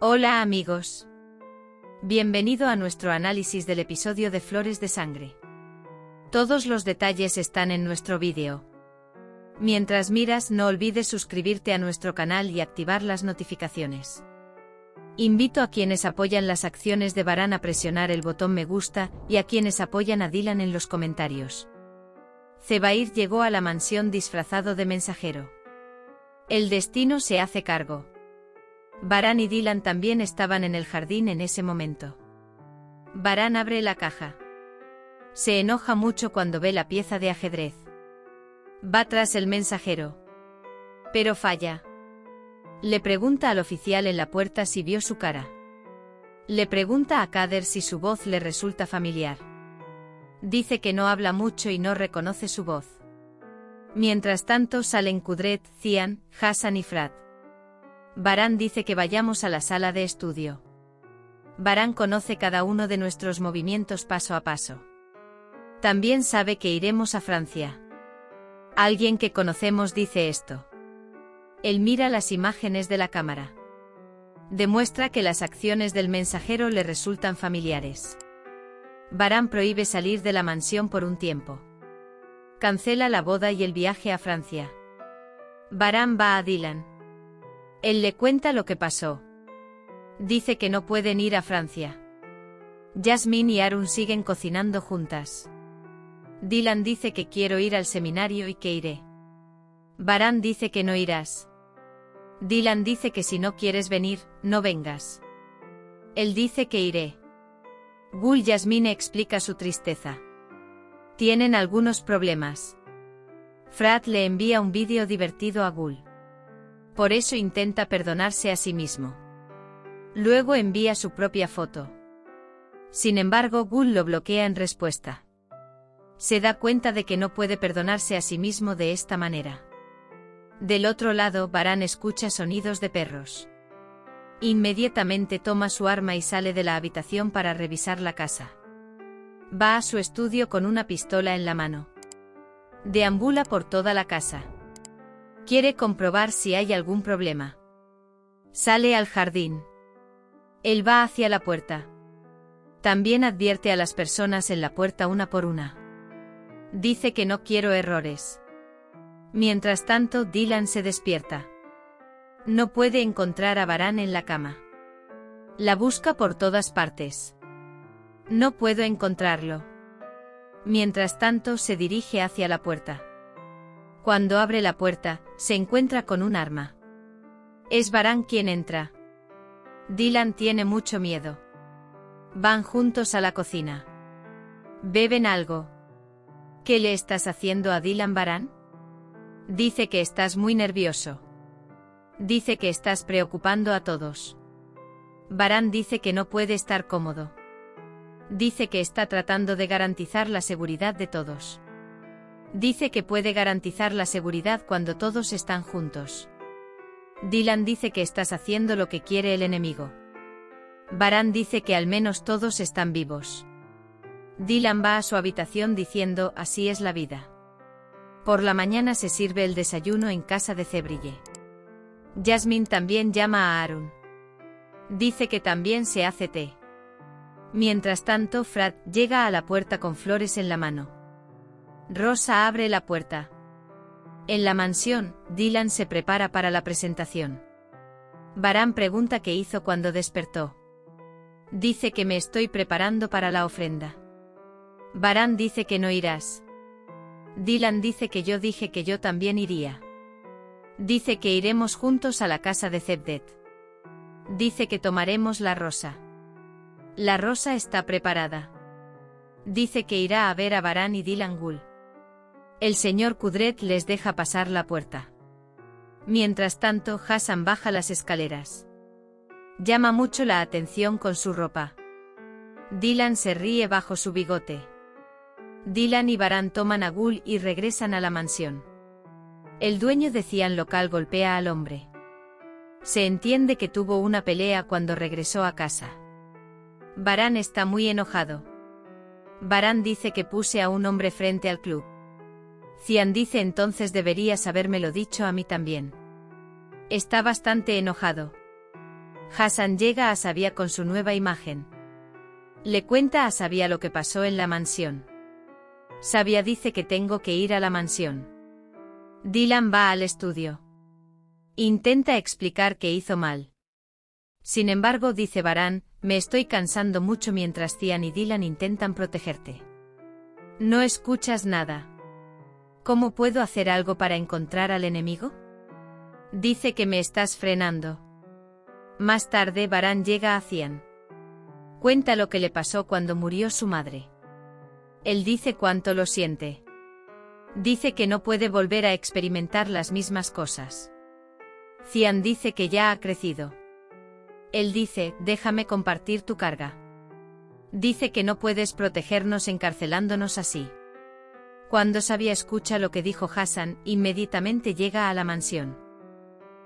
Hola amigos. Bienvenido a nuestro análisis del episodio de Flores de Sangre. Todos los detalles están en nuestro vídeo. Mientras miras, no olvides suscribirte a nuestro canal y activar las notificaciones. Invito a quienes apoyan las acciones de Varane a presionar el botón me gusta y a quienes apoyan a Dylan en los comentarios. Zebair llegó a la mansión disfrazado de mensajero. El destino se hace cargo. Varane y Dylan también estaban en el jardín en ese momento. Varane abre la caja. Se enoja mucho cuando ve la pieza de ajedrez. Va tras el mensajero. Pero falla. Le pregunta al oficial en la puerta si vio su cara. Le pregunta a Kader si su voz le resulta familiar. Dice que no habla mucho y no reconoce su voz. Mientras tanto salen Kudret, Cihan, Hassan y Frat. Varane dice que vayamos a la sala de estudio. Varane conoce cada uno de nuestros movimientos paso a paso. También sabe que iremos a Francia. Alguien que conocemos dice esto. Él mira las imágenes de la cámara. Demuestra que las acciones del mensajero le resultan familiares. Varane prohíbe salir de la mansión por un tiempo. Cancela la boda y el viaje a Francia. Varane va a Dylan. Él le cuenta lo que pasó. Dice que no pueden ir a Francia. Jasmine y Arun siguen cocinando juntas. Dylan dice que quiero ir al seminario y que iré. Varane dice que no irás. Dylan dice que si no quieres venir, no vengas. Él dice que iré. Gul y Jasmine explica su tristeza. Tienen algunos problemas. Frat le envía un vídeo divertido a Gul. Por eso intenta perdonarse a sí mismo. Luego envía su propia foto. Sin embargo, Gul lo bloquea en respuesta. Se da cuenta de que no puede perdonarse a sí mismo de esta manera. Del otro lado, Varane escucha sonidos de perros. Inmediatamente toma su arma y sale de la habitación para revisar la casa. Va a su estudio con una pistola en la mano. Deambula por toda la casa. Quiere comprobar si hay algún problema. Sale al jardín. Él va hacia la puerta. También advierte a las personas en la puerta una por una. Dice que no quiero errores. Mientras tanto, Dylan se despierta. No puede encontrar a Varane en la cama. La busca por todas partes. No puedo encontrarlo. Mientras tanto, se dirige hacia la puerta. Cuando abre la puerta, se encuentra con un arma. Es Varane quien entra. Dylan tiene mucho miedo. Van juntos a la cocina. Beben algo. ¿Qué le estás haciendo a Dylan, Varane? Dice que estás muy nervioso. Dice que estás preocupando a todos. Varane dice que no puede estar cómodo. Dice que está tratando de garantizar la seguridad de todos. Dice que puede garantizar la seguridad cuando todos están juntos. Dylan dice que estás haciendo lo que quiere el enemigo. Varane dice que al menos todos están vivos. Dylan va a su habitación diciendo, así es la vida. Por la mañana se sirve el desayuno en casa de Zebrille. Jasmine también llama a Arun. Dice que también se hace té. Mientras tanto, Frat llega a la puerta con flores en la mano. Rosa abre la puerta. En la mansión, Dylan se prepara para la presentación. Varane pregunta qué hizo cuando despertó. Dice que me estoy preparando para la ofrenda. Varane dice que no irás. Dylan dice que yo dije que yo también iría. Dice que iremos juntos a la casa de Cevdet. Dice que tomaremos la rosa. La rosa está preparada. Dice que irá a ver a Varane y Dylan Gul. El señor Kudret les deja pasar la puerta. Mientras tanto, Hassan baja las escaleras. Llama mucho la atención con su ropa. Dylan se ríe bajo su bigote. Dylan y Varane toman a Gul y regresan a la mansión. El dueño de Cihan local golpea al hombre. Se entiende que tuvo una pelea cuando regresó a casa. Varane está muy enojado. Varane dice que puse a un hombre frente al club. Cihan dice entonces deberías habérmelo dicho a mí también. Está bastante enojado. Hassan llega a Sabia con su nueva imagen. Le cuenta a Sabia lo que pasó en la mansión. Sabia dice que tengo que ir a la mansión. Dylan va al estudio. Intenta explicar que hizo mal. Sin embargo, dice Baran, me estoy cansando mucho mientras Cian y Dylan intentan protegerte. No escuchas nada. ¿Cómo puedo hacer algo para encontrar al enemigo? Dice que me estás frenando. Más tarde Baran llega a Cian. Cuenta lo que le pasó cuando murió su madre. Él dice cuánto lo siente. Dice que no puede volver a experimentar las mismas cosas. Cian dice que ya ha crecido. Él dice, déjame compartir tu carga. Dice que no puedes protegernos encarcelándonos así. Cuando Sabia escucha lo que dijo Hassan, inmediatamente llega a la mansión.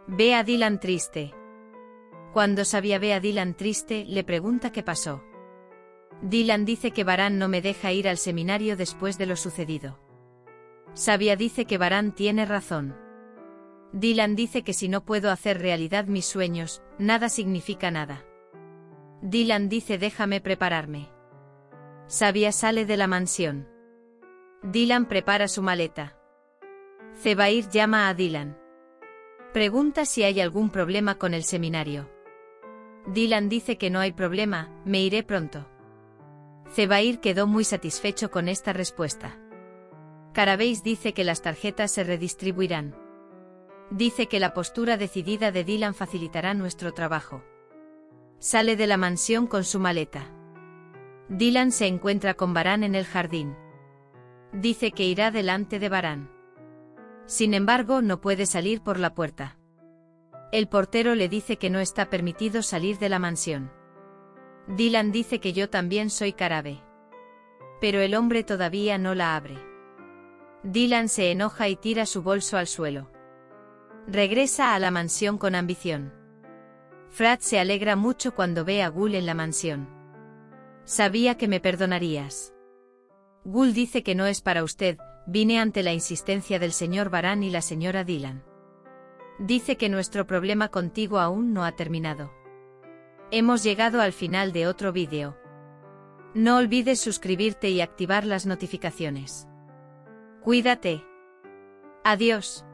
Ve a Dylan triste. Cuando Sabia ve a Dylan triste, le pregunta qué pasó. Dylan dice que Baran no me deja ir al seminario después de lo sucedido. Sabia dice que Baran tiene razón. Dylan dice que si no puedo hacer realidad mis sueños, nada significa nada. Dylan dice déjame prepararme. Sabia sale de la mansión. Dylan prepara su maleta. Zebair llama a Dylan. Pregunta si hay algún problema con el seminario. Dylan dice que no hay problema, me iré pronto. Zebair quedó muy satisfecho con esta respuesta. Carabeis dice que las tarjetas se redistribuirán. Dice que la postura decidida de Dylan facilitará nuestro trabajo. Sale de la mansión con su maleta. Dylan se encuentra con Baran en el jardín. Dice que irá delante de Baran. Sin embargo, no puede salir por la puerta. El portero le dice que no está permitido salir de la mansión. Dylan dice que yo también soy Carabe. Pero el hombre todavía no la abre. Dylan se enoja y tira su bolso al suelo. Regresa a la mansión con ambición. Frat se alegra mucho cuando ve a Gul en la mansión. Sabía que me perdonarías. Gul dice que no es para usted, vine ante la insistencia del señor Baran y la señora Dylan. Dice que nuestro problema contigo aún no ha terminado. Hemos llegado al final de otro vídeo. No olvides suscribirte y activar las notificaciones. Cuídate. Adiós.